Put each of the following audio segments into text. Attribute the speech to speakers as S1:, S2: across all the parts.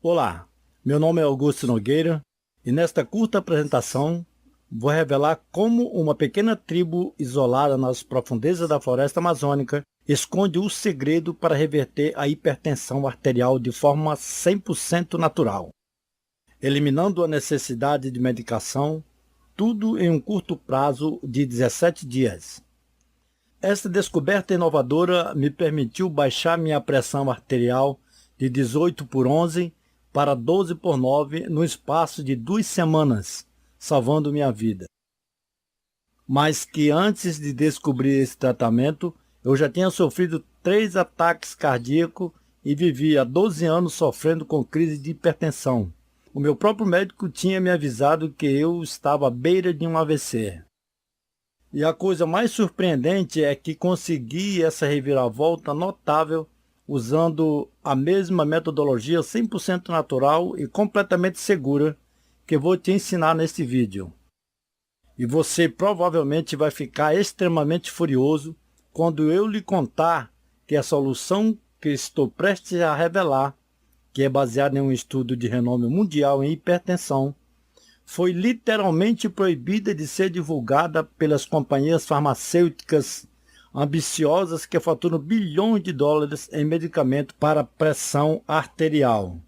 S1: Olá, meu nome é Augusto Nogueira e nesta curta apresentação vou revelar como uma pequena tribo isolada nas profundezas da floresta amazônica esconde o segredo para reverter a hipertensão arterial de forma 100% natural, eliminando a necessidade de medicação, tudo em um curto prazo de 17 dias. Esta descoberta inovadora me permitiu baixar minha pressão arterial de 18/11 para 12/9 no espaço de 2 semanas, salvando minha vida. Mas que antes de descobrir esse tratamento, eu já tinha sofrido 3 ataques cardíacos e vivia há 12 anos sofrendo com crise de hipertensão. O meu próprio médico tinha me avisado que eu estava à beira de um AVC. E a coisa mais surpreendente é que consegui essa reviravolta notável usando a mesma metodologia 100% natural e completamente segura que vou te ensinar neste vídeo. E você provavelmente vai ficar extremamente furioso quando eu lhe contar que a solução que estou prestes a revelar, que é baseada em um estudo de renome mundial em hipertensão, foi literalmente proibida de ser divulgada pelas companhias farmacêuticas ambiciosas que faturam bilhões de dólares em medicamento para pressão arterial.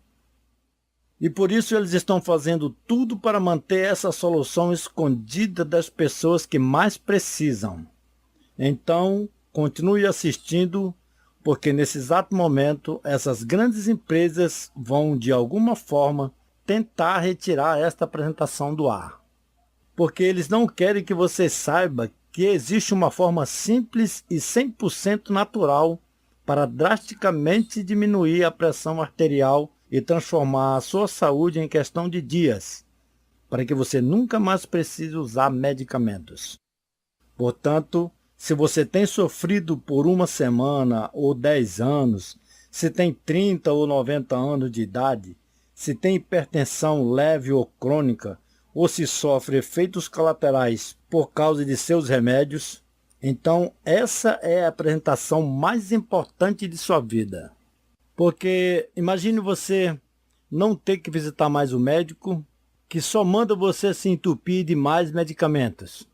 S1: E por isso eles estão fazendo tudo para manter essa solução escondida das pessoas que mais precisam. Então, continue assistindo, porque nesse exato momento essas grandes empresas vão de alguma forma tentar retirar esta apresentação do ar. Porque eles não querem que você saiba que existe uma forma simples e 100% natural para drasticamente diminuir a pressão arterial e transformar a sua saúde em questão de dias, para que você nunca mais precise usar medicamentos. Portanto, se você tem sofrido por uma semana ou 10 anos, se tem 30 ou 90 anos de idade, se tem hipertensão leve ou crônica, ou se sofre efeitos colaterais por causa de seus remédios, então essa é a apresentação mais importante de sua vida. Porque imagine você não ter que visitar mais o médico, que só manda você se entupir de mais medicamentos.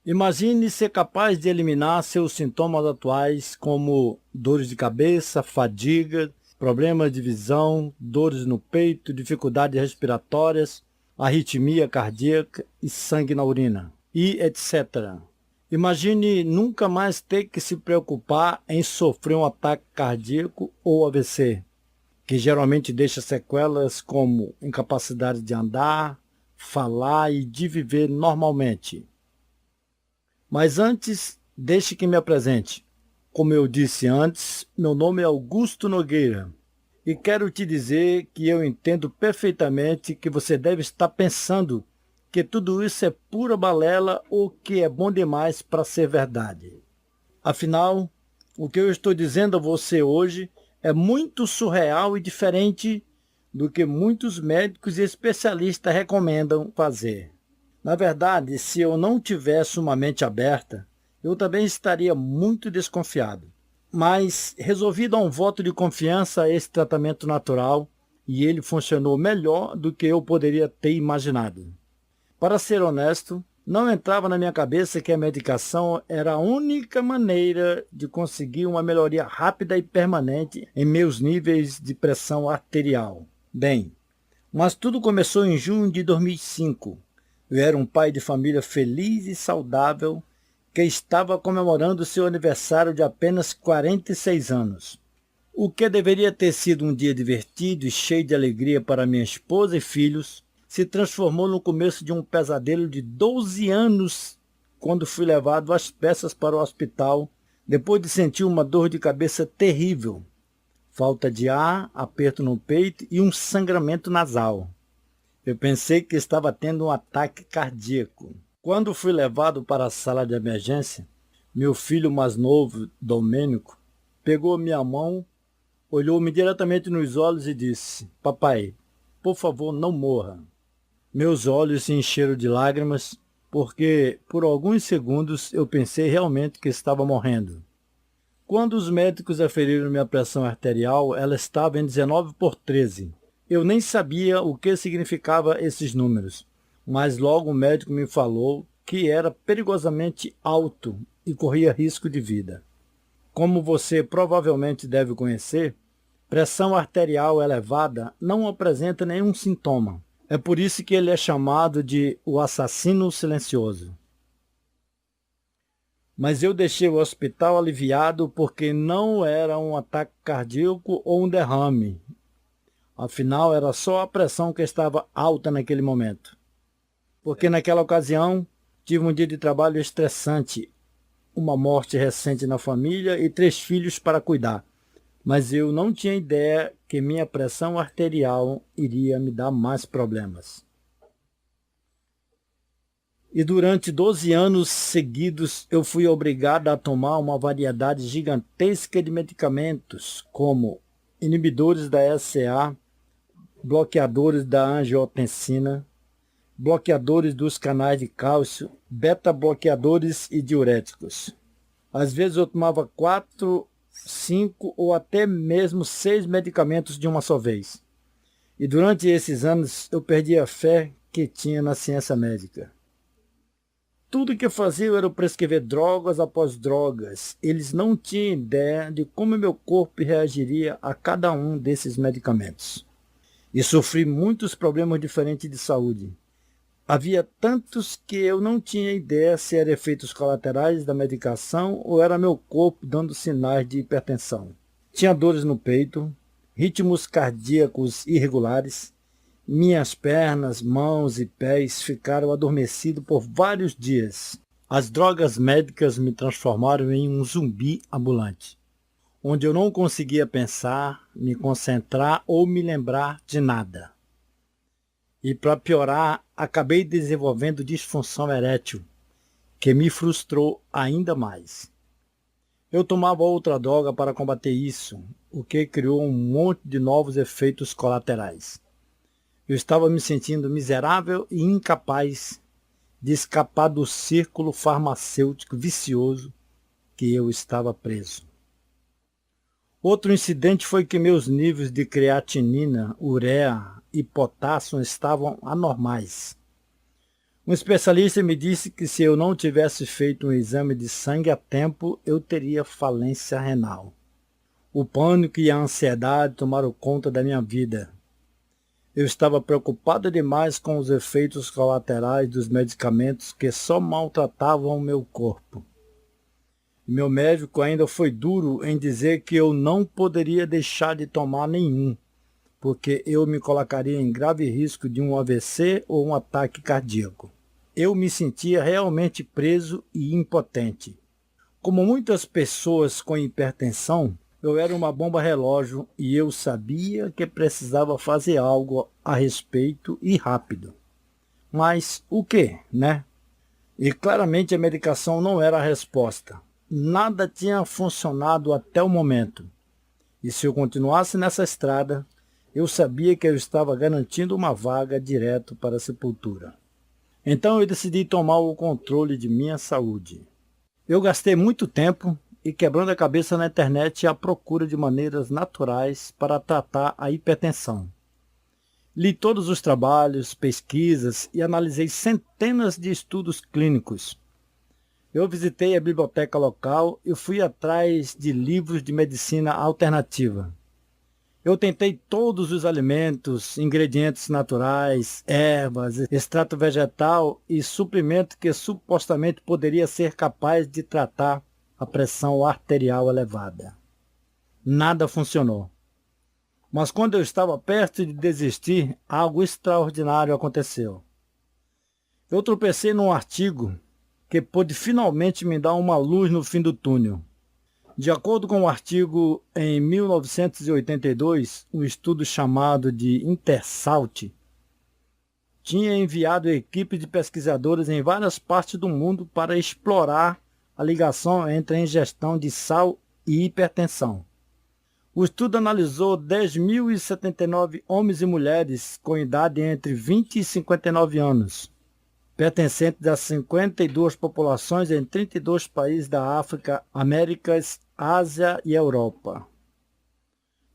S1: Imagine ser capaz de eliminar seus sintomas atuais, como dores de cabeça, fadiga, problemas de visão, dores no peito, dificuldades respiratórias, arritmia cardíaca e sangue na urina, e etc. Imagine nunca mais ter que se preocupar em sofrer um ataque cardíaco ou AVC, que geralmente deixa sequelas como incapacidade de andar, falar e de viver normalmente. Mas antes, deixe que me apresente. Como eu disse antes, meu nome é Augusto Nogueira e quero te dizer que eu entendo perfeitamente que você deve estar pensando que tudo isso é pura balela ou que é bom demais para ser verdade. Afinal, o que eu estou dizendo a você hoje é muito surreal e diferente do que muitos médicos e especialistas recomendam fazer. Na verdade, se eu não tivesse uma mente aberta, eu também estaria muito desconfiado. Mas resolvi dar um voto de confiança a esse tratamento natural e ele funcionou melhor do que eu poderia ter imaginado. Para ser honesto, não entrava na minha cabeça que a medicação era a única maneira de conseguir uma melhoria rápida e permanente em meus níveis de pressão arterial. Bem, mas tudo começou em junho de 2005. Eu era um pai de família feliz e saudável que estava comemorando seu aniversário de apenas 46 anos. O que deveria ter sido um dia divertido e cheio de alegria para minha esposa e filhos, se transformou no começo de um pesadelo de 12 anos, quando fui levado às pressas para o hospital, depois de sentir uma dor de cabeça terrível, falta de ar, aperto no peito e um sangramento nasal. Eu pensei que estava tendo um ataque cardíaco. Quando fui levado para a sala de emergência, meu filho mais novo, Domênico, pegou minha mão, olhou-me diretamente nos olhos e disse: "Papai, por favor, não morra." Meus olhos se encheram de lágrimas, porque por alguns segundos eu pensei realmente que estava morrendo. Quando os médicos aferiram minha pressão arterial, ela estava em 19/13. Eu nem sabia o que significavam esses números, mas logo o médico me falou que era perigosamente alto e corria risco de vida. Como você provavelmente deve conhecer, pressão arterial elevada não apresenta nenhum sintoma. É por isso que ele é chamado de o assassino silencioso. Mas eu deixei o hospital aliviado porque não era um ataque cardíaco ou um derrame. Afinal, era só a pressão que estava alta naquele momento. Porque naquela ocasião, tive um dia de trabalho estressante, uma morte recente na família e 3 filhos para cuidar. Mas eu não tinha ideia que minha pressão arterial iria me dar mais problemas. E durante 12 anos seguidos eu fui obrigado a tomar uma variedade gigantesca de medicamentos, como inibidores da SCA, bloqueadores da angiotensina, bloqueadores dos canais de cálcio, beta-bloqueadores e diuréticos. Às vezes eu tomava 4, 5 ou até mesmo 6 medicamentos de uma só vez. E durante esses anos eu perdi a fé que tinha na ciência médica. Tudo que faziam era prescrever drogas após drogas. Eles não tinham ideia de como meu corpo reagiria a cada um desses medicamentos. E sofri muitos problemas diferentes de saúde. Havia tantos que eu não tinha ideia se eram efeitos colaterais da medicação ou era meu corpo dando sinais de hipertensão. Tinha dores no peito, ritmos cardíacos irregulares. Minhas pernas, mãos e pés ficaram adormecidos por vários dias. As drogas médicas me transformaram em um zumbi ambulante, onde eu não conseguia pensar, me concentrar ou me lembrar de nada. E para piorar, acabei desenvolvendo disfunção erétil, que me frustrou ainda mais. Eu tomava outra droga para combater isso, o que criou um monte de novos efeitos colaterais. Eu estava me sentindo miserável e incapaz de escapar do círculo farmacêutico vicioso que eu estava preso. Outro incidente foi que meus níveis de creatinina, ureia e potássio estavam anormais. Um especialista me disse que se eu não tivesse feito um exame de sangue a tempo, eu teria falência renal. O pânico e a ansiedade tomaram conta da minha vida. Eu estava preocupado demais com os efeitos colaterais dos medicamentos que só maltratavam o meu corpo. Meu médico ainda foi duro em dizer que eu não poderia deixar de tomar nenhum, porque eu me colocaria em grave risco de um AVC ou um ataque cardíaco. Eu me sentia realmente preso e impotente. Como muitas pessoas com hipertensão, eu era uma bomba relógio e eu sabia que precisava fazer algo a respeito e rápido. Mas o que, né? E claramente a medicação não era a resposta. Nada tinha funcionado até o momento. E se eu continuasse nessa estrada, eu sabia que eu estava garantindo uma vaga direto para a sepultura. Então eu decidi tomar o controle de minha saúde. Eu gastei muito tempo e quebrando a cabeça na internet à procura de maneiras naturais para tratar a hipertensão. Li todos os trabalhos, pesquisas e analisei centenas de estudos clínicos. Eu visitei a biblioteca local e fui atrás de livros de medicina alternativa. Eu tentei todos os alimentos, ingredientes naturais, ervas, extrato vegetal e suplemento que supostamente poderia ser capaz de tratar a pressão arterial elevada. Nada funcionou. Mas quando eu estava perto de desistir, algo extraordinário aconteceu. Eu tropecei num artigo que pôde finalmente me dar uma luz no fim do túnel. De acordo com o artigo, em 1982, um estudo chamado de InterSalt tinha enviado equipes de pesquisadores em várias partes do mundo para explorar a ligação entre a ingestão de sal e hipertensão. O estudo analisou 10.079 homens e mulheres com idade entre 20 e 59 anos, pertencentes a 52 populações em 32 países da África, Américas, Ásia e Europa.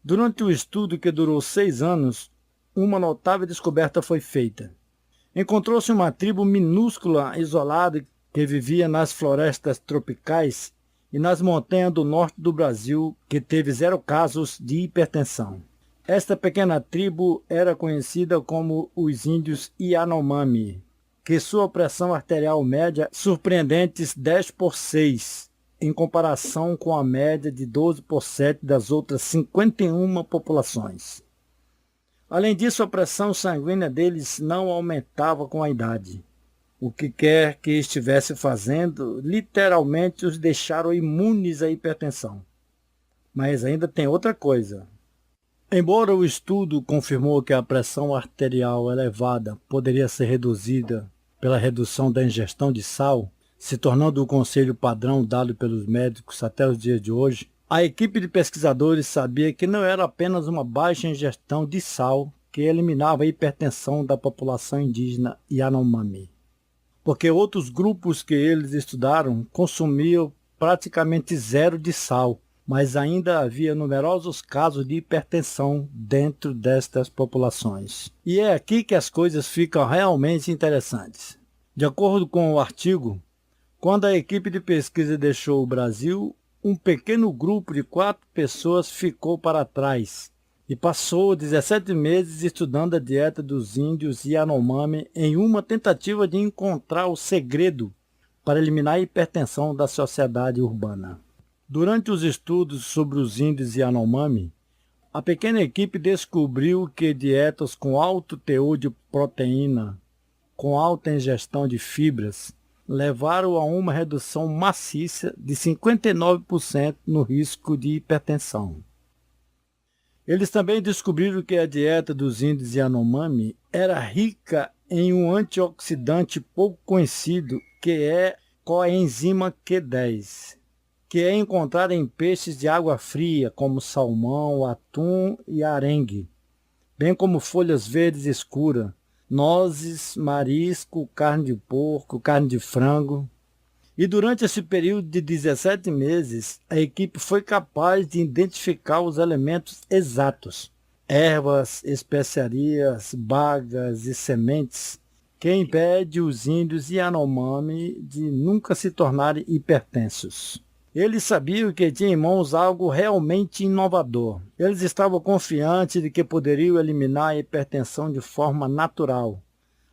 S1: Durante o estudo, que durou 6 anos, uma notável descoberta foi feita. Encontrou-se uma tribo minúscula, isolada, que vivia nas florestas tropicais e nas montanhas do norte do Brasil, que teve 0 casos de hipertensão. Esta pequena tribo era conhecida como os índios Yanomami, que sua pressão arterial média surpreendentes 10/6, em comparação com a média de 12/7 das outras 51 populações. Além disso, a pressão sanguínea deles não aumentava com a idade. O que quer que estivesse fazendo, literalmente os deixaram imunes à hipertensão. Mas ainda tem outra coisa. Embora o estudo confirmou que a pressão arterial elevada poderia ser reduzida pela redução da ingestão de sal, se tornando o conselho padrão dado pelos médicos até os dias de hoje, a equipe de pesquisadores sabia que não era apenas uma baixa ingestão de sal que eliminava a hipertensão da população indígena Yanomami, porque outros grupos que eles estudaram consumiam praticamente 0 de sal, mas ainda havia numerosos casos de hipertensão dentro destas populações. E é aqui que as coisas ficam realmente interessantes. De acordo com o artigo, quando a equipe de pesquisa deixou o Brasil, um pequeno grupo de 4 pessoas ficou para trás e passou 17 meses estudando a dieta dos índios Yanomami em uma tentativa de encontrar o segredo para eliminar a hipertensão da sociedade urbana. Durante os estudos sobre os índios Yanomami, a pequena equipe descobriu que dietas com alto teor de proteína, com alta ingestão de fibras, levaram a uma redução maciça de 59% no risco de hipertensão. Eles também descobriram que a dieta dos índios Yanomami era rica em um antioxidante pouco conhecido, que é coenzima Q10, que é encontrado em peixes de água fria, como salmão, atum e arengue, bem como folhas verdes escuras, nozes, marisco, carne de porco, carne de frango. E durante esse período de 17 meses, a equipe foi capaz de identificar os elementos exatos, ervas, especiarias, bagas e sementes, que impede os índios Yanomami de nunca se tornarem hipertensos. Eles sabiam que tinham em mãos algo realmente inovador. Eles estavam confiantes de que poderiam eliminar a hipertensão de forma natural,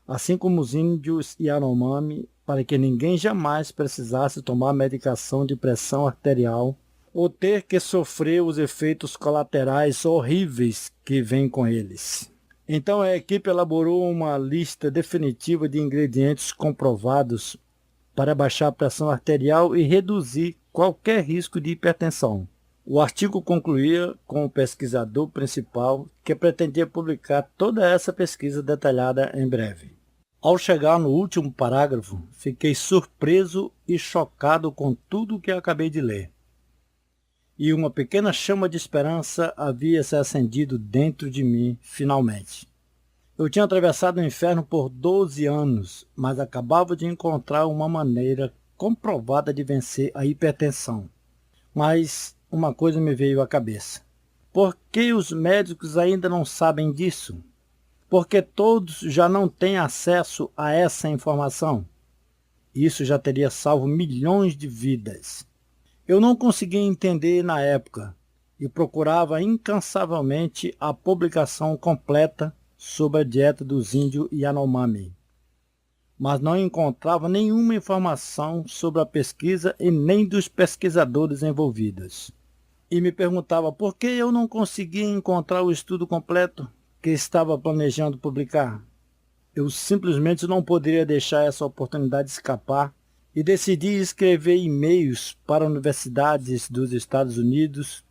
S1: assim como os índios Yanomami, para que ninguém jamais precisasse tomar medicação de pressão arterial ou ter que sofrer os efeitos colaterais horríveis que vêm com eles. Então a equipe elaborou uma lista definitiva de ingredientes comprovados para baixar a pressão arterial e reduzir qualquer risco de hipertensão. O artigo concluía com o pesquisador principal que pretendia publicar toda essa pesquisa detalhada em breve. Ao chegar no último parágrafo, fiquei surpreso e chocado com tudo o que acabei de ler. E uma pequena chama de esperança havia se acendido dentro de mim, finalmente. Eu tinha atravessado o inferno por 12 anos, mas acabava de encontrar uma maneira comprovada de vencer a hipertensão. Mas uma coisa me veio à cabeça. Por que os médicos ainda não sabem disso? Porque todos já não têm acesso a essa informação. Isso já teria salvo milhões de vidas. Eu não conseguia entender na época e procurava incansavelmente a publicação completa sobre a dieta dos índios Yanomami, mas não encontrava nenhuma informação sobre a pesquisa e nem dos pesquisadores envolvidos. E me perguntava por que eu não conseguia encontrar o estudo completo que estava planejando publicar. Eu simplesmente não poderia deixar essa oportunidade escapar e decidi escrever e-mails para universidades dos Estados Unidos,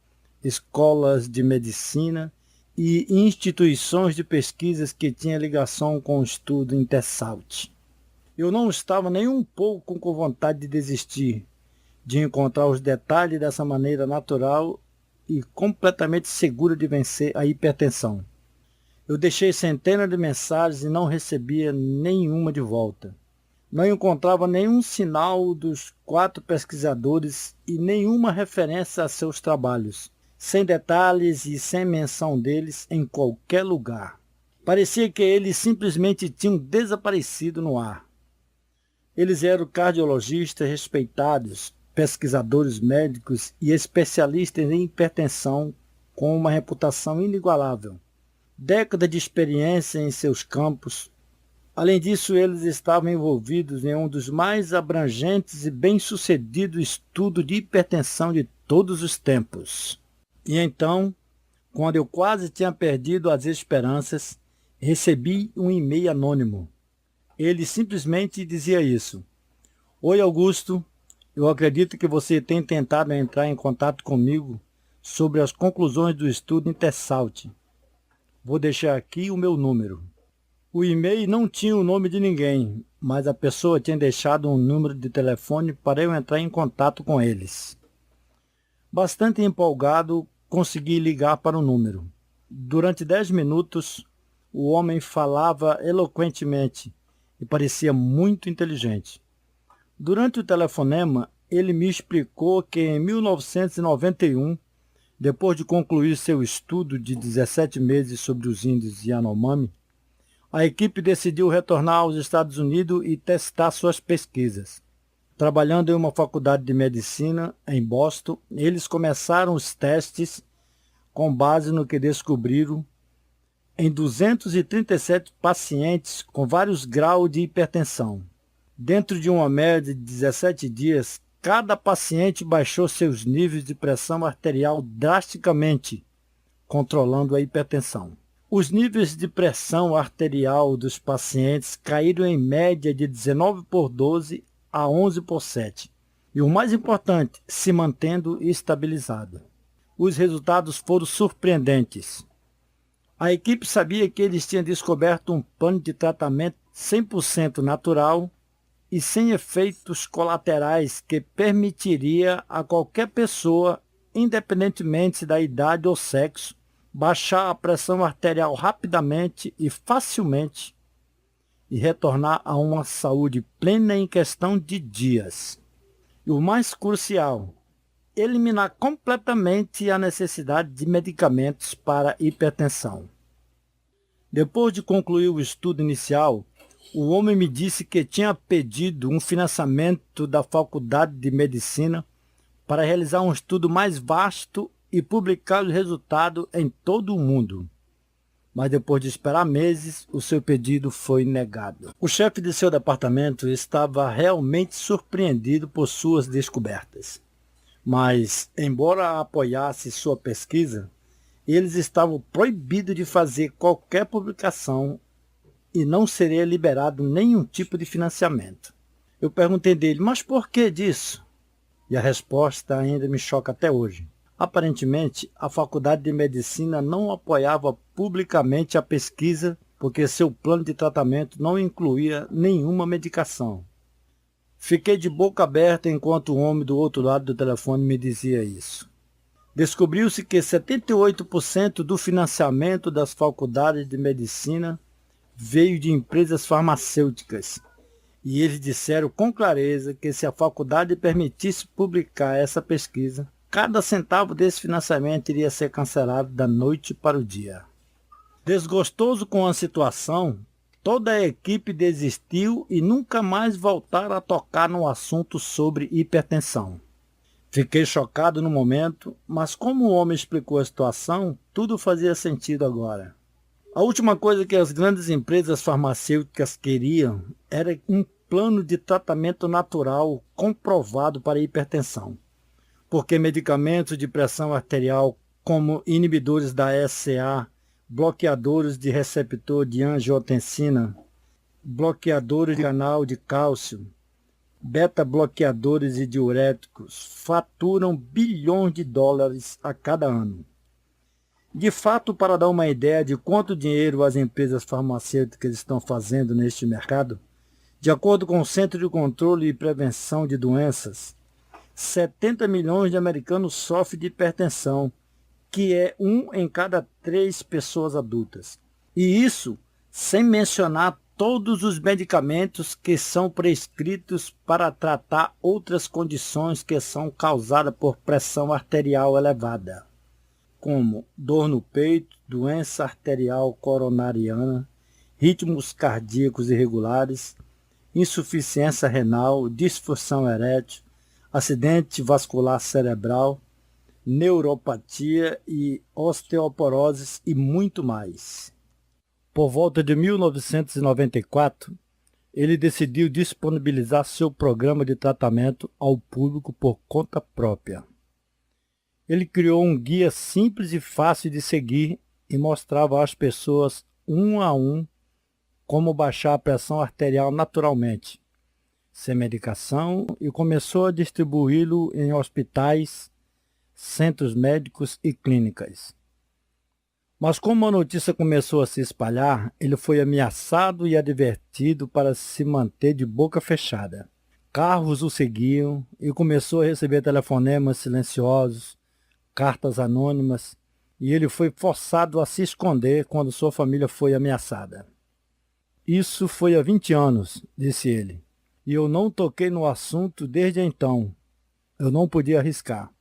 S1: escolas de medicina e instituições de pesquisas que tinham ligação com o estudo InterSalt. Eu não estava nem um pouco com vontade de desistir, de encontrar os detalhes dessa maneira natural e completamente segura de vencer a hipertensão. Eu deixei centenas de mensagens e não recebia nenhuma de volta. Não encontrava nenhum sinal dos 4 pesquisadores e nenhuma referência a seus trabalhos, sem detalhes e sem menção deles em qualquer lugar. Parecia que eles simplesmente tinham desaparecido no ar. Eles eram cardiologistas respeitados, pesquisadores médicos e especialistas em hipertensão com uma reputação inigualável. Décadas de experiência em seus campos. Além disso, eles estavam envolvidos em um dos mais abrangentes e bem-sucedidos estudos de hipertensão de todos os tempos. E então, quando eu quase tinha perdido as esperanças, recebi um e-mail anônimo. Ele simplesmente dizia isso: Oi, Augusto, eu acredito que você tem tentado entrar em contato comigo sobre as conclusões do estudo InterSalt. Vou deixar aqui o meu número. O e-mail não tinha o nome de ninguém, mas a pessoa tinha deixado um número de telefone para eu entrar em contato com eles. Bastante empolgado, consegui ligar para o número. Durante 10 minutos, o homem falava eloquentemente e parecia muito inteligente. Durante o telefonema, ele me explicou que em 1991, depois de concluir seu estudo de 17 meses sobre os índios Yanomami, a equipe decidiu retornar aos Estados Unidos e testar suas pesquisas. Trabalhando em uma faculdade de medicina em Boston, eles começaram os testes com base no que descobriram em 237 pacientes com vários graus de hipertensão. Dentro de uma média de 17 dias, cada paciente baixou seus níveis de pressão arterial drasticamente, controlando a hipertensão. Os níveis de pressão arterial dos pacientes caíram em média de 19/12 a 11/7. E o mais importante, se mantendo estabilizado. Os resultados foram surpreendentes. A equipe sabia que eles tinham descoberto um plano de tratamento 100% natural e sem efeitos colaterais que permitiria a qualquer pessoa, independentemente da idade ou sexo, baixar a pressão arterial rapidamente e facilmente e retornar a uma saúde plena em questão de dias. E o mais crucial, eliminar completamente a necessidade de medicamentos para hipertensão. Depois de concluir o estudo inicial, o homem me disse que tinha pedido um financiamento da Faculdade de Medicina para realizar um estudo mais vasto e publicar os resultados em todo o mundo. Mas depois de esperar meses, o seu pedido foi negado. O chefe de seu departamento estava realmente surpreendido por suas descobertas. Mas, embora apoiasse sua pesquisa, eles estavam proibidos de fazer qualquer publicação e não seria liberado nenhum tipo de financiamento. Eu perguntei dele, mas por que disso? E a resposta ainda me choca até hoje. Aparentemente, a Faculdade de Medicina não apoiava publicamente a pesquisa porque seu plano de tratamento não incluía nenhuma medicação. Fiquei de boca aberta enquanto o homem do outro lado do telefone me dizia isso. Descobriu-se que 78% do financiamento das faculdades de medicina veio de empresas farmacêuticas. E eles disseram com clareza que se a faculdade permitisse publicar essa pesquisa, cada centavo desse financiamento iria ser cancelado da noite para o dia. Desgostoso com a situação, toda a equipe desistiu e nunca mais voltaram a tocar no assunto sobre hipertensão. Fiquei chocado no momento, mas como o homem explicou a situação, tudo fazia sentido agora. A última coisa que as grandes empresas farmacêuticas queriam era um plano de tratamento natural comprovado para a hipertensão, porque medicamentos de pressão arterial como inibidores da SCA, bloqueadores de receptor de angiotensina, bloqueadores de canal de cálcio, beta-bloqueadores e diuréticos faturam bilhões de dólares a cada ano. De fato, para dar uma ideia de quanto dinheiro as empresas farmacêuticas estão fazendo neste mercado, de acordo com o Centro de Controle e Prevenção de Doenças, 70 milhões de americanos sofrem de hipertensão, que é 1 em cada 3 pessoas adultas. E isso sem mencionar todos os medicamentos que são prescritos para tratar outras condições que são causadas por pressão arterial elevada. como dor no peito, doença arterial coronariana, ritmos cardíacos irregulares, insuficiência renal, disfunção erétil, acidente vascular cerebral, neuropatia e osteoporose e muito mais. Por volta de 1994, ele decidiu disponibilizar seu programa de tratamento ao público por conta própria. Ele criou um guia simples e fácil de seguir e mostrava às pessoas, um a um, como baixar a pressão arterial naturalmente, sem medicação, e começou a distribuí-lo em hospitais, centros médicos e clínicas. Mas como a notícia começou a se espalhar, ele foi ameaçado e advertido para se manter de boca fechada. Carros o seguiam e começou a receber telefonemas silenciosos, cartas anônimas, e ele foi forçado a se esconder quando sua família foi ameaçada. Isso foi há 20 anos, disse ele, e eu não toquei no assunto desde então. Eu não podia arriscar.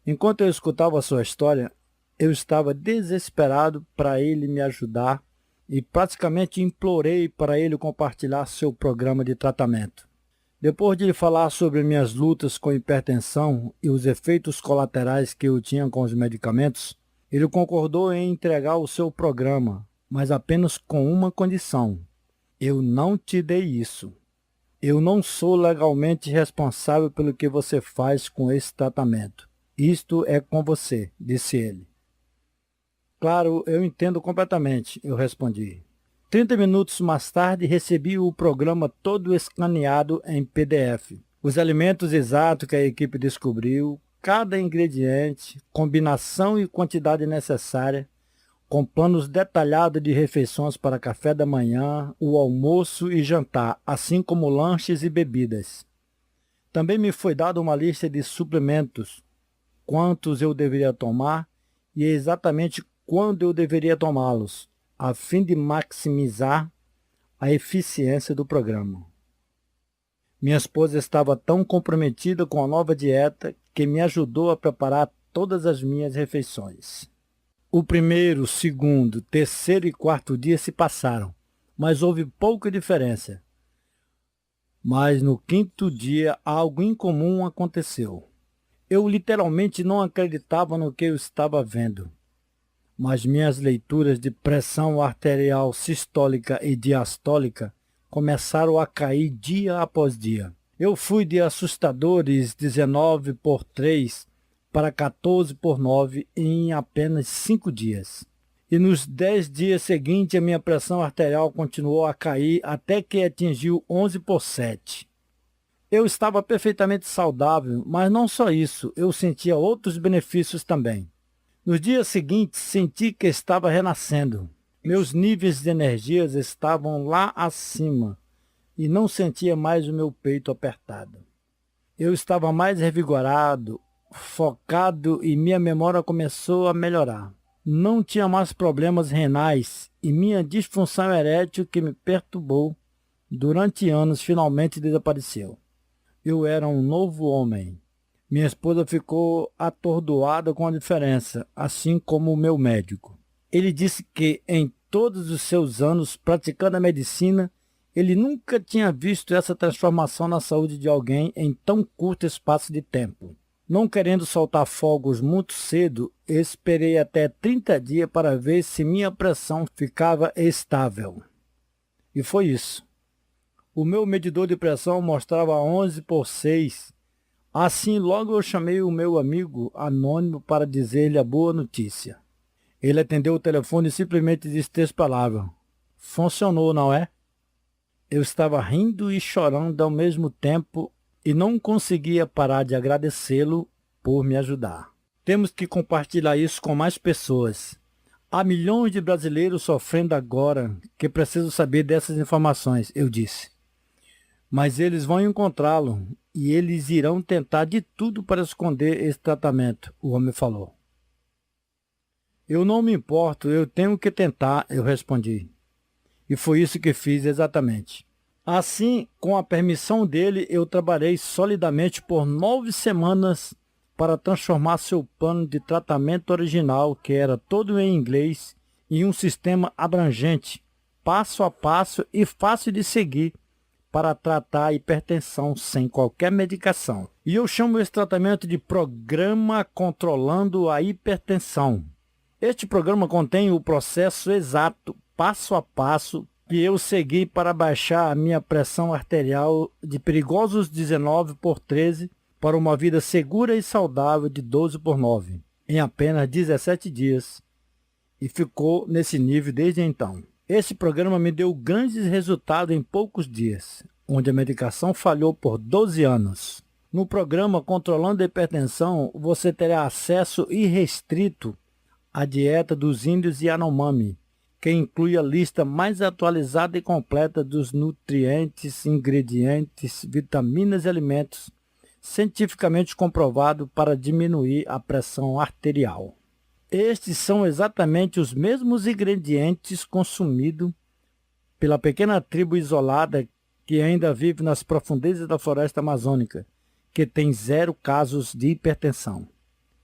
S1: Enquanto eu escutava a sua história, eu estava desesperado para ele me ajudar e praticamente implorei para ele compartilhar seu programa de tratamento. Depois de lhe falar sobre minhas lutas com hipertensão e os efeitos colaterais que eu tinha com os medicamentos, ele concordou em entregar o seu programa, mas apenas com uma condição: eu não te dei isso. Eu não sou legalmente responsável pelo que você faz com esse tratamento. Isto é com você, disse ele. Claro, eu entendo completamente, eu respondi. 30 minutos mais tarde, recebi o programa todo escaneado em PDF. Os alimentos exatos que a equipe descobriu, cada ingrediente, combinação e quantidade necessária, com planos detalhados de refeições para café da manhã, o almoço e jantar, assim como lanches e bebidas. Também me foi dada uma lista de suplementos, quantos eu deveria tomar e exatamente quando eu deveria tomá-los, a fim de maximizar a eficiência do programa. Minha esposa estava tão comprometida com a nova dieta que me ajudou a preparar todas as minhas refeições. O primeiro, segundo, terceiro e quarto dia se passaram, mas houve pouca diferença. Mas no quinto dia algo incomum aconteceu. Eu literalmente não acreditava no que eu estava vendo. Mas minhas leituras de pressão arterial sistólica e diastólica começaram a cair dia após dia. Eu fui de assustadores 19/3 para 14/9 em apenas 5 dias. E nos 10 dias seguintes a minha pressão arterial continuou a cair até que atingiu 11/7. Eu estava perfeitamente saudável, mas não só isso, eu sentia outros benefícios também. Nos dias seguintes, senti que estava renascendo. Meus níveis de energias estavam lá acima e não sentia mais o meu peito apertado. Eu estava mais revigorado, focado e minha memória começou a melhorar. Não tinha mais problemas renais e minha disfunção erétil que me perturbou durante anos finalmente desapareceu. Eu era um novo homem. Minha esposa ficou atordoada com a diferença, assim como o meu médico. Ele disse que em todos os seus anos praticando a medicina, ele nunca tinha visto essa transformação na saúde de alguém em tão curto espaço de tempo. Não querendo soltar fogos muito cedo, esperei até 30 dias para ver se minha pressão ficava estável. E foi isso. O meu medidor de pressão mostrava 11/6. Assim, logo eu chamei o meu amigo anônimo para dizer-lhe a boa notícia. Ele atendeu o telefone e simplesmente disse 3 palavras. Funcionou, não é? Eu estava rindo e chorando ao mesmo tempo e não conseguia parar de agradecê-lo por me ajudar. Temos que compartilhar isso com mais pessoas. Há milhões de brasileiros sofrendo agora que precisam saber dessas informações, eu disse. Mas eles vão encontrá-lo e eles irão tentar de tudo para esconder esse tratamento, o homem falou. Eu não me importo, eu tenho que tentar, eu respondi. E foi isso que fiz exatamente. Assim, com a permissão dele, eu trabalhei solidamente por 9 semanas para transformar seu plano de tratamento original, que era todo em inglês, em um sistema abrangente, passo a passo e fácil de seguir, para tratar a hipertensão sem qualquer medicação. E eu chamo esse tratamento de Programa Controlando a Hipertensão. Este programa contém o processo exato, passo a passo, que eu segui para baixar a minha pressão arterial de perigosos 19/13 para uma vida segura e saudável de 12/9, em apenas 17 dias, e ficou nesse nível desde então. Esse programa me deu grandes resultados em poucos dias, onde a medicação falhou por 12 anos. No programa Controlando a Hipertensão, você terá acesso irrestrito à dieta dos índios Yanomami, que inclui a lista mais atualizada e completa dos nutrientes, ingredientes, vitaminas e alimentos cientificamente comprovado para diminuir a pressão arterial. Estes são exatamente os mesmos ingredientes consumidos pela pequena tribo isolada que ainda vive nas profundezas da floresta amazônica, que tem 0 casos de hipertensão.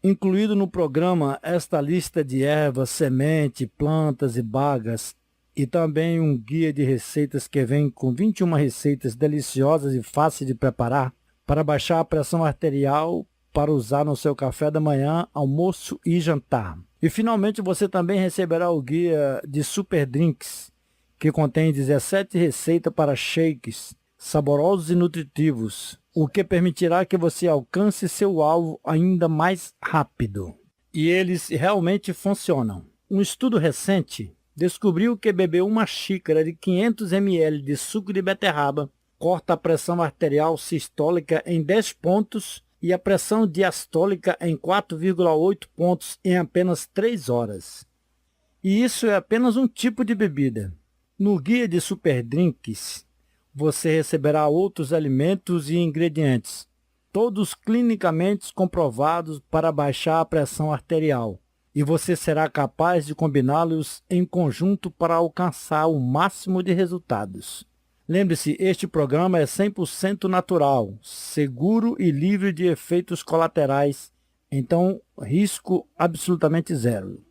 S1: Incluído no programa esta lista de ervas, sementes, plantas e bagas, e também um guia de receitas que vem com 21 receitas deliciosas e fáceis de preparar para baixar a pressão arterial, para usar no seu café da manhã, almoço e jantar. E finalmente você também receberá o guia de Super Drinks, que contém 17 receitas para shakes saborosos e nutritivos, o que permitirá que você alcance seu alvo ainda mais rápido. E eles realmente funcionam. Um estudo recente descobriu que beber uma xícara de 500 ml de suco de beterraba corta a pressão arterial sistólica em 10 pontos e a pressão diastólica em 4,8 pontos em apenas 3 horas. E isso é apenas um tipo de bebida. No guia de Super Drinks, você receberá outros alimentos e ingredientes, todos clinicamente comprovados para baixar a pressão arterial, e você será capaz de combiná-los em conjunto para alcançar o máximo de resultados. Lembre-se, este programa é 100% natural, seguro e livre de efeitos colaterais, então risco absolutamente zero.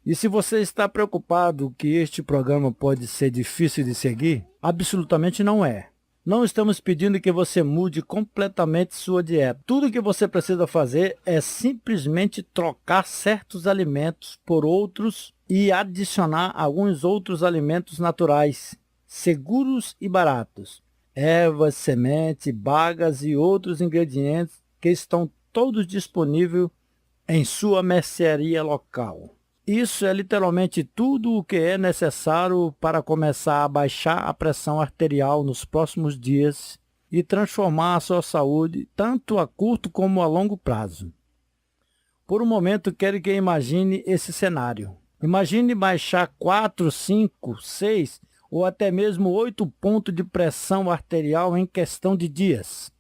S1: E se você está preocupado que este programa pode ser difícil de seguir, absolutamente não é. Não estamos pedindo que você mude completamente sua dieta. Tudo que você precisa fazer é simplesmente trocar certos alimentos por outros e adicionar alguns outros alimentos naturais, seguros e baratos. Ervas, sementes, bagas e outros ingredientes que estão todos disponíveis em sua mercearia local. Isso é literalmente tudo o que é necessário para começar a baixar a pressão arterial nos próximos dias e transformar a sua saúde tanto a curto como a longo prazo. Por um momento, quero que imagine esse cenário. Imagine baixar 4, 5, 6 ou até mesmo 8 pontos de pressão arterial em questão de dias.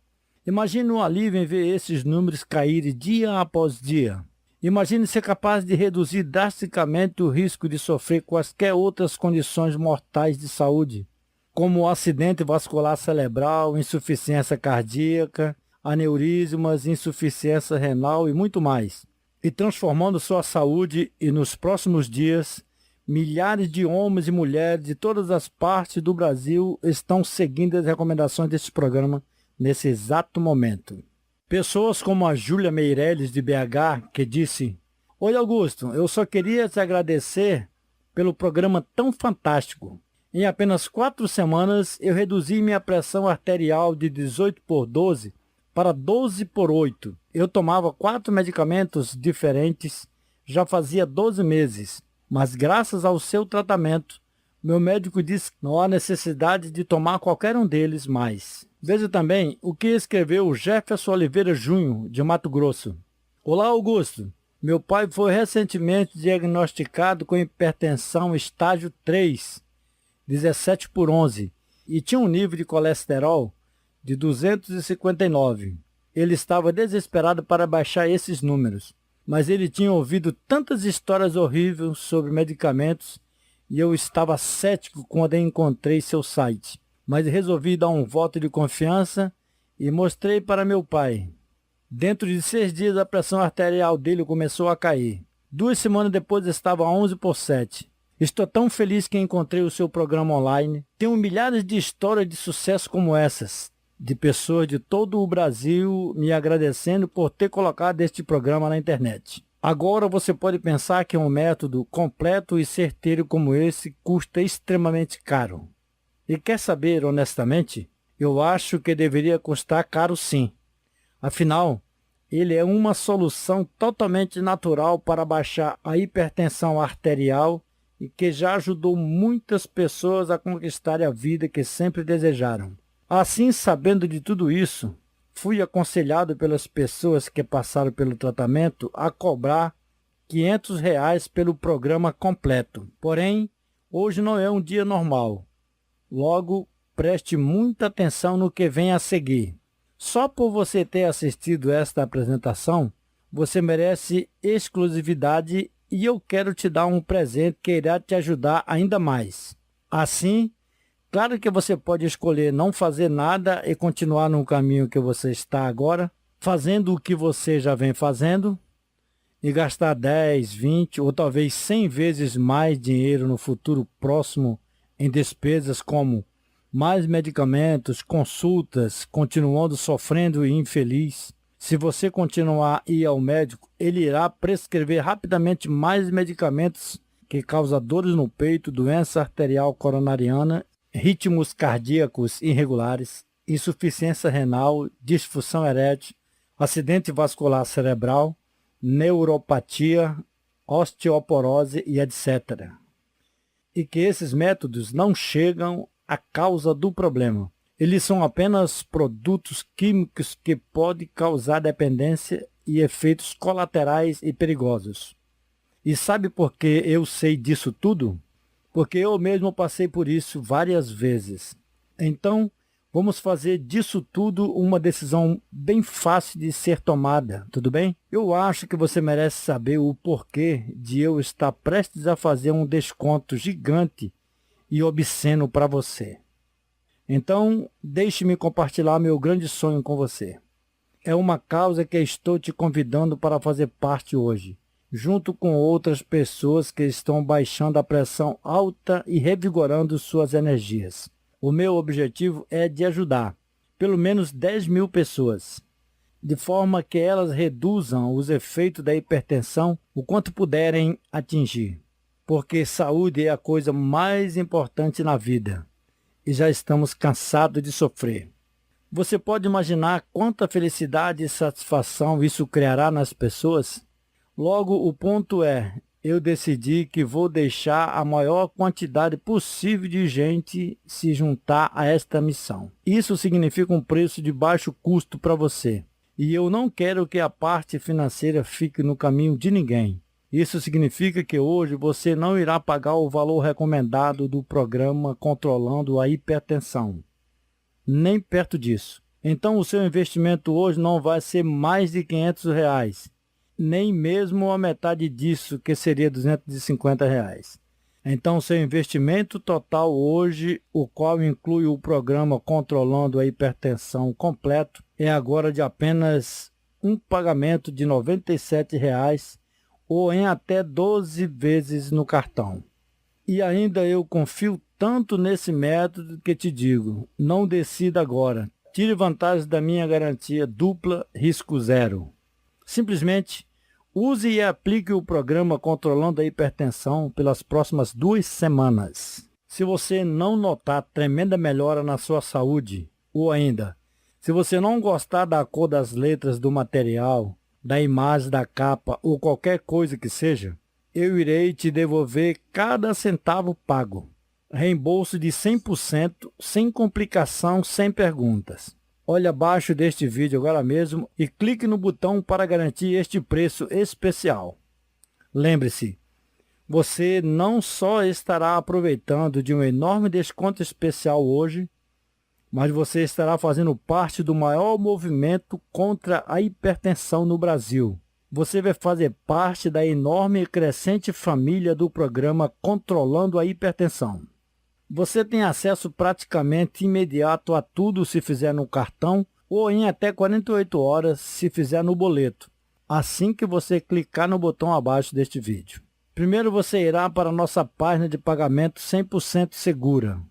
S1: Imagine um alívio em ver esses números caírem dia após dia. Imagine ser capaz de reduzir drasticamente o risco de sofrer quaisquer outras condições mortais de saúde, como acidente vascular cerebral, insuficiência cardíaca, aneurismas, insuficiência renal e muito mais. E transformando sua saúde, e nos próximos dias, milhares de homens e mulheres de todas as partes do Brasil estão seguindo as recomendações desse programa nesse exato momento. Pessoas como a Júlia Meirelles, de BH, que disse: "Oi, Augusto, eu só queria te agradecer pelo programa tão fantástico. Em apenas 4 semanas, eu reduzi minha pressão arterial de 18/12 para 12/8. Eu tomava 4 medicamentos diferentes, já fazia 12 meses, mas graças ao seu tratamento, meu médico disse que não há necessidade de tomar qualquer um deles mais." Veja também o que escreveu Jefferson Oliveira Júnior, de Mato Grosso. "Olá, Augusto. Meu pai foi recentemente diagnosticado com hipertensão estágio 3, 17/11, e tinha um nível de colesterol de 259. Ele estava desesperado para baixar esses números, mas ele tinha ouvido tantas histórias horríveis sobre medicamentos e eu estava cético quando encontrei seu site. Mas resolvi dar um voto de confiança e mostrei para meu pai. Dentro de 6 dias, a pressão arterial dele começou a cair. 2 semanas depois, estava a 11/7. Estou tão feliz que encontrei o seu programa online. Tenho milhares de histórias de sucesso como essas, de pessoas de todo o Brasil me agradecendo por ter colocado este programa na internet. Agora você pode pensar que um método completo e certeiro como esse custa extremamente caro. E quer saber honestamente? Eu acho que deveria custar caro sim. Afinal, ele é uma solução totalmente natural para baixar a hipertensão arterial e que já ajudou muitas pessoas a conquistar a vida que sempre desejaram. Assim, sabendo de tudo isso, fui aconselhado pelas pessoas que passaram pelo tratamento a cobrar R$ 500 pelo programa completo. Porém, hoje não é um dia normal. Logo, preste muita atenção no que vem a seguir. Só por você ter assistido esta apresentação, você merece exclusividade e eu quero te dar um presente que irá te ajudar ainda mais. Assim, claro que você pode escolher não fazer nada e continuar no caminho que você está agora, fazendo o que você já vem fazendo, e gastar 10, 20 ou talvez 100 vezes mais dinheiro no futuro próximo em despesas como mais medicamentos, consultas, continuando sofrendo e infeliz. Se você continuar a ir ao médico, ele irá prescrever rapidamente mais medicamentos que causam dores no peito, doença arterial coronariana, ritmos cardíacos irregulares, insuficiência renal, disfunção erétil, acidente vascular cerebral, neuropatia, osteoporose e etc. E que esses métodos não chegam à causa do problema. Eles são apenas produtos químicos que podem causar dependência e efeitos colaterais e perigosos. E sabe por que eu sei disso tudo? Porque eu mesmo passei por isso várias vezes. Então, vamos fazer disso tudo uma decisão bem fácil de ser tomada, tudo bem? Eu acho que você merece saber o porquê de eu estar prestes a fazer um desconto gigante e obsceno para você. Então, deixe-me compartilhar meu grande sonho com você. É uma causa que estou te convidando para fazer parte hoje, junto com outras pessoas que estão baixando a pressão alta e revigorando suas energias. O meu objetivo é de ajudar pelo menos 10.000 pessoas, de forma que elas reduzam os efeitos da hipertensão o quanto puderem atingir, porque saúde é a coisa mais importante na vida e já estamos cansados de sofrer. Você pode imaginar quanta felicidade e satisfação isso criará nas pessoas? Logo, o ponto é, eu decidi que vou deixar a maior quantidade possível de gente se juntar a esta missão. Isso significa um preço de baixo custo para você. E eu não quero que a parte financeira fique no caminho de ninguém. Isso significa que hoje você não irá pagar o valor recomendado do programa controlando a hipertensão. Nem perto disso. Então o seu investimento hoje não vai ser mais de R$ 500. Nem mesmo a metade disso, que seria R$ 250. Então, seu investimento total hoje, o qual inclui o programa Controlando a Hipertensão completo, é agora de apenas um pagamento de R$ 97 ou em até 12 vezes no cartão. E ainda eu confio tanto nesse método que te digo, não decida agora. Tire vantagem da minha garantia dupla risco zero. Simplesmente use e aplique o programa Controlando a Hipertensão pelas próximas 2 semanas. Se você não notar tremenda melhora na sua saúde, ou ainda, se você não gostar da cor das letras do material, da imagem da capa ou qualquer coisa que seja, eu irei te devolver cada centavo pago. Reembolso de 100%, sem complicação, sem perguntas. Olhe abaixo deste vídeo agora mesmo e clique no botão para garantir este preço especial. Lembre-se, você não só estará aproveitando de um enorme desconto especial hoje, mas você estará fazendo parte do maior movimento contra a hipertensão no Brasil. Você vai fazer parte da enorme e crescente família do programa Controlando a Hipertensão. Você tem acesso praticamente imediato a tudo se fizer no cartão ou em até 48 horas se fizer no boleto, assim que você clicar no botão abaixo deste vídeo. Primeiro você irá para a nossa página de pagamento 100% segura.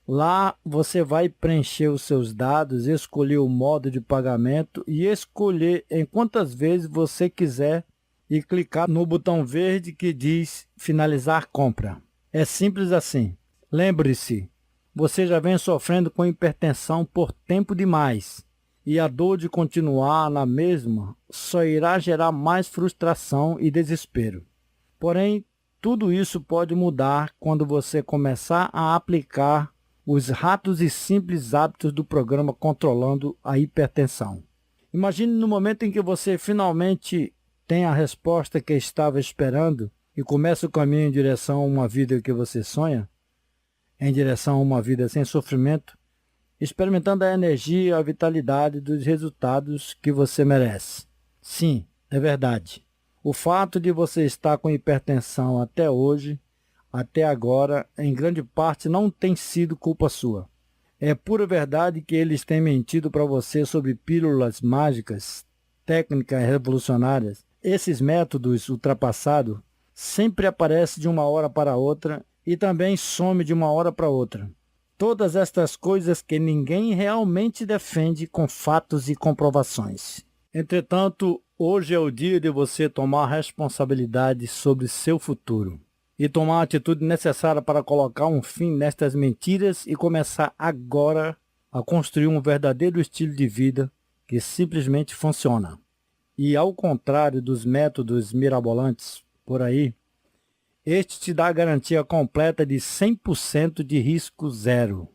S1: Lá você vai preencher os seus dados, escolher o modo de pagamento e escolher em quantas vezes você quiser e clicar no botão verde que diz finalizar compra. É simples assim. Lembre-se, você já vem sofrendo com hipertensão por tempo demais e a dor de continuar na mesma só irá gerar mais frustração e desespero. Porém, tudo isso pode mudar quando você começar a aplicar os rápidos e simples hábitos do programa controlando a hipertensão. Imagine no momento em que você finalmente tem a resposta que estava esperando e começa o caminho em direção a uma vida que você sonha, em direção a uma vida sem sofrimento, experimentando a energia e a vitalidade dos resultados que você merece. Sim, é verdade. O fato de você estar com hipertensão até hoje, até agora, em grande parte não tem sido culpa sua. É pura verdade que eles têm mentido para você sobre pílulas mágicas, técnicas revolucionárias. Esses métodos ultrapassados sempre aparecem de uma hora para outra e também some de uma hora para outra. Todas estas coisas que ninguém realmente defende com fatos e comprovações. Entretanto, hoje é o dia de você tomar responsabilidade sobre seu futuro e tomar a atitude necessária para colocar um fim nestas mentiras e começar agora a construir um verdadeiro estilo de vida que simplesmente funciona. E ao contrário dos métodos mirabolantes por aí, este te dá a garantia completa de 100% de risco zero.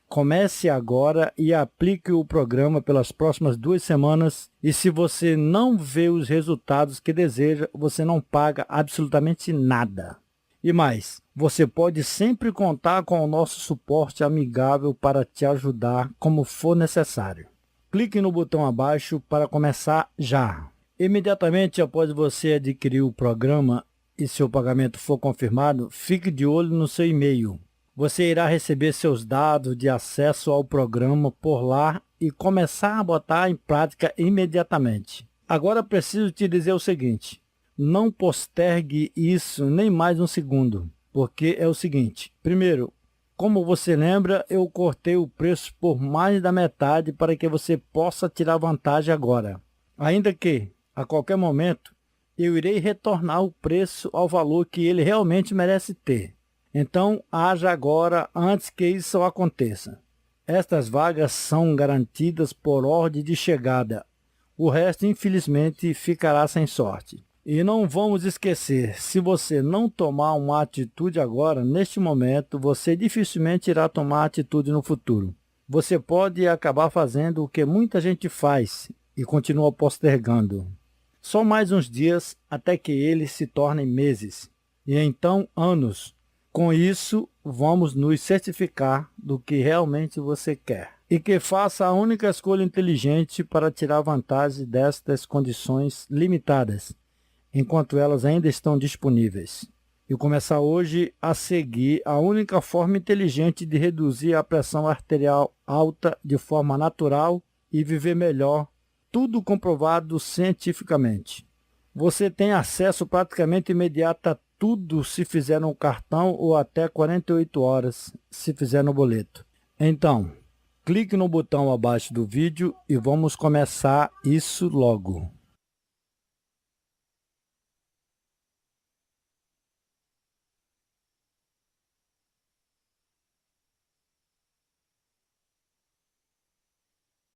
S1: Comece agora e aplique o programa pelas próximas 2 semanas e se você não vê os resultados que deseja, você não paga absolutamente nada. E mais, você pode sempre contar com o nosso suporte amigável para te ajudar como for necessário. Clique no botão abaixo para começar já. Imediatamente após você adquirir o programa e seu pagamento for confirmado, fique de olho no seu e-mail. Você irá receber seus dados de acesso ao programa por lá e começar a botar em prática imediatamente. Agora preciso te dizer o seguinte, não postergue isso nem mais um segundo, porque é o seguinte, primeiro, como você lembra, eu cortei o preço por mais da metade para que você possa tirar vantagem agora. Ainda que, a qualquer momento, eu irei retornar o preço ao valor que ele realmente merece ter. Então, haja agora antes que isso aconteça. Estas vagas são garantidas por ordem de chegada. O resto, infelizmente, ficará sem sorte. E não vamos esquecer, se você não tomar uma atitude agora, neste momento, você dificilmente irá tomar atitude no futuro. Você pode acabar fazendo o que muita gente faz e continua postergando. Só mais uns dias até que eles se tornem meses, e então anos. Com isso, vamos nos certificar do que realmente você quer. E que faça a única escolha inteligente para tirar vantagem destas condições limitadas, enquanto elas ainda estão disponíveis. E começar hoje a seguir a única forma inteligente de reduzir a pressão arterial alta de forma natural e viver melhor, tudo comprovado cientificamente. Você tem acesso praticamente imediato a tudo se fizer no cartão ou até 48 horas se fizer no boleto. Então, clique no botão abaixo do vídeo e vamos começar isso logo.